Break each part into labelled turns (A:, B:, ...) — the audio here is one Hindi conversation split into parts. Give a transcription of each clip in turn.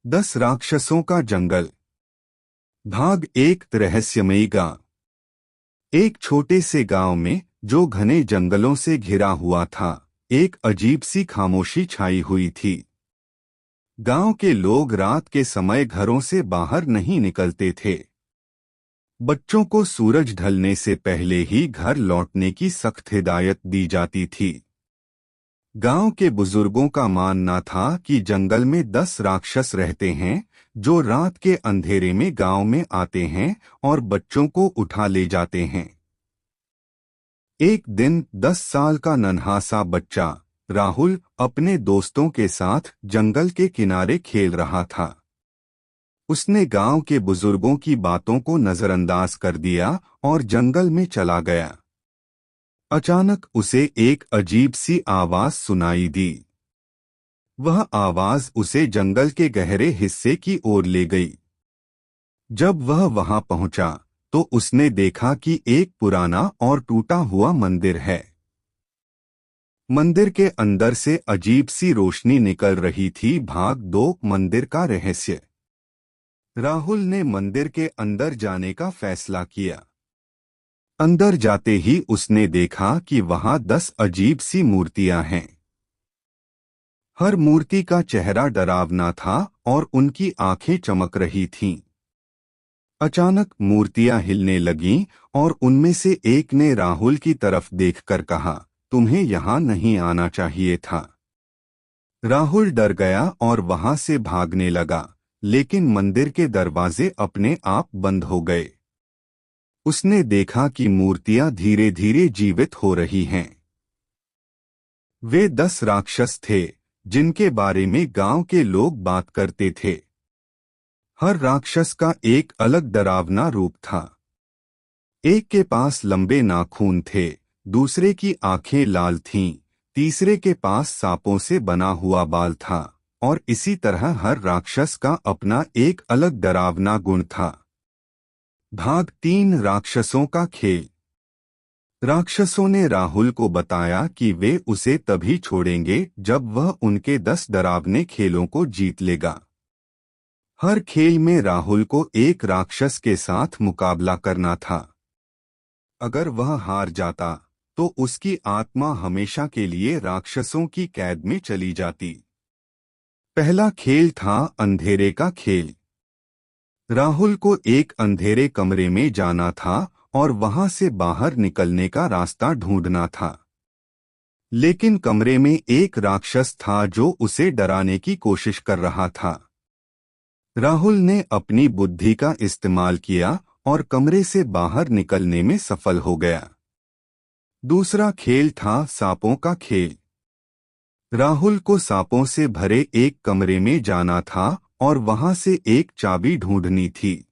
A: 10 राक्षसों का जंगल। भाग 1। रहस्यमयी गांव। एक छोटे से गांव में, जो घने जंगलों से घिरा हुआ था, एक अजीब सी खामोशी छाई हुई थी। गांव के लोग रात के समय घरों से बाहर नहीं निकलते थे। बच्चों को सूरज ढलने से पहले ही घर लौटने की सख्त हिदायत दी जाती थी। गांव के बुजुर्गों का मानना था कि जंगल में 10 राक्षस रहते हैं, जो रात के अंधेरे में गांव में आते हैं और बच्चों को उठा ले जाते हैं। एक दिन 10 साल का नन्हा सा बच्चा राहुल अपने दोस्तों के साथ जंगल के किनारे खेल रहा था। उसने गांव के बुजुर्गों की बातों को नजरअंदाज कर दिया और जंगल में चला गया। अचानक उसे एक अजीब सी आवाज सुनाई दी। वह आवाज उसे जंगल के गहरे हिस्से की ओर ले गई। जब वह वहां पहुंचा, तो उसने देखा कि एक पुराना और टूटा हुआ मंदिर है। मंदिर के अंदर से अजीब सी रोशनी निकल रही थी। भाग 2। मंदिर का रहस्य। राहुल ने मंदिर के अंदर जाने का फैसला किया। अंदर जाते ही उसने देखा कि वहां 10 अजीब सी मूर्तियां हैं। हर मूर्ति का चेहरा डरावना था और उनकी आंखें चमक रही थीं। अचानक मूर्तियां हिलने लगीं और उनमें से एक ने राहुल की तरफ देखकर कहा, तुम्हें यहां नहीं आना चाहिए था। राहुल डर गया और वहां से भागने लगा, लेकिन मंदिर के दरवाजे अपने आप बंद हो गए। उसने देखा कि मूर्तियां धीरे धीरे जीवित हो रही हैं। वे 10 राक्षस थे, जिनके बारे में गांव के लोग बात करते थे। हर राक्षस का एक अलग डरावना रूप था। एक के पास लंबे नाखून थे, दूसरे की आंखें लाल थीं, तीसरे के पास सांपों से बना हुआ बाल था, और इसी तरह हर राक्षस का अपना एक अलग डरावना गुण था। भाग 3। राक्षसों का खेल। राक्षसों ने राहुल को बताया कि वे उसे तभी छोड़ेंगे जब वह उनके 10 डरावने खेलों को जीत लेगा। हर खेल में राहुल को एक राक्षस के साथ मुकाबला करना था। अगर वह हार जाता, तो उसकी आत्मा हमेशा के लिए राक्षसों की कैद में चली जाती। पहला खेल था अंधेरे का खेल। राहुल को एक अंधेरे कमरे में जाना था और वहां से बाहर निकलने का रास्ता ढूंढना था। लेकिन कमरे में एक राक्षस था जो उसे डराने की कोशिश कर रहा था। राहुल ने अपनी बुद्धि का इस्तेमाल किया और कमरे से बाहर निकलने में सफल हो गया। दूसरा खेल था सांपों का खेल। राहुल को सांपों से भरे एक कमरे में जाना था और वहां से एक चाबी ढूंढनी थी।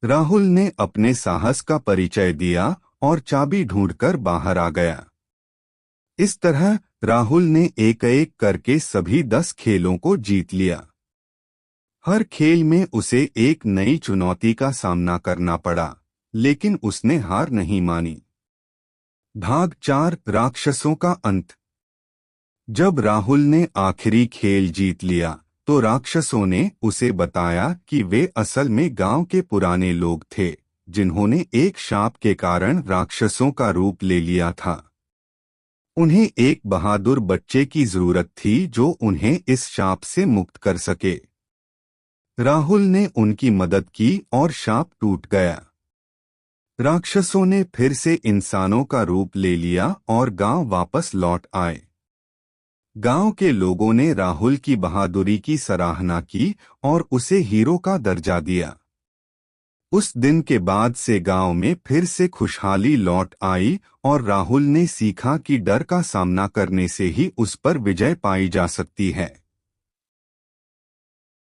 A: राहुल ने अपने साहस का परिचय दिया और चाबी ढूंढकर बाहर आ गया। इस तरह राहुल ने एक एक करके सभी 10 खेलों को जीत लिया। हर खेल में उसे एक नई चुनौती का सामना करना पड़ा, लेकिन उसने हार नहीं मानी। भाग 4। राक्षसों का अंत। जब राहुल ने आखिरी खेल जीत लिया, तो राक्षसों ने उसे बताया कि वे असल में गांव के पुराने लोग थे, जिन्होंने एक शाप के कारण राक्षसों का रूप ले लिया था। उन्हें एक बहादुर बच्चे की जरूरत थी जो उन्हें इस शाप से मुक्त कर सके। राहुल ने उनकी मदद की और शाप टूट गया। राक्षसों ने फिर से इंसानों का रूप ले लिया और गांव वापस लौट आए। गांव के लोगों ने राहुल की बहादुरी की सराहना की और उसे हीरो का दर्जा दिया। उस दिन के बाद से गांव में फिर से खुशहाली लौट आई और राहुल ने सीखा कि डर का सामना करने से ही उस पर विजय पाई जा सकती है।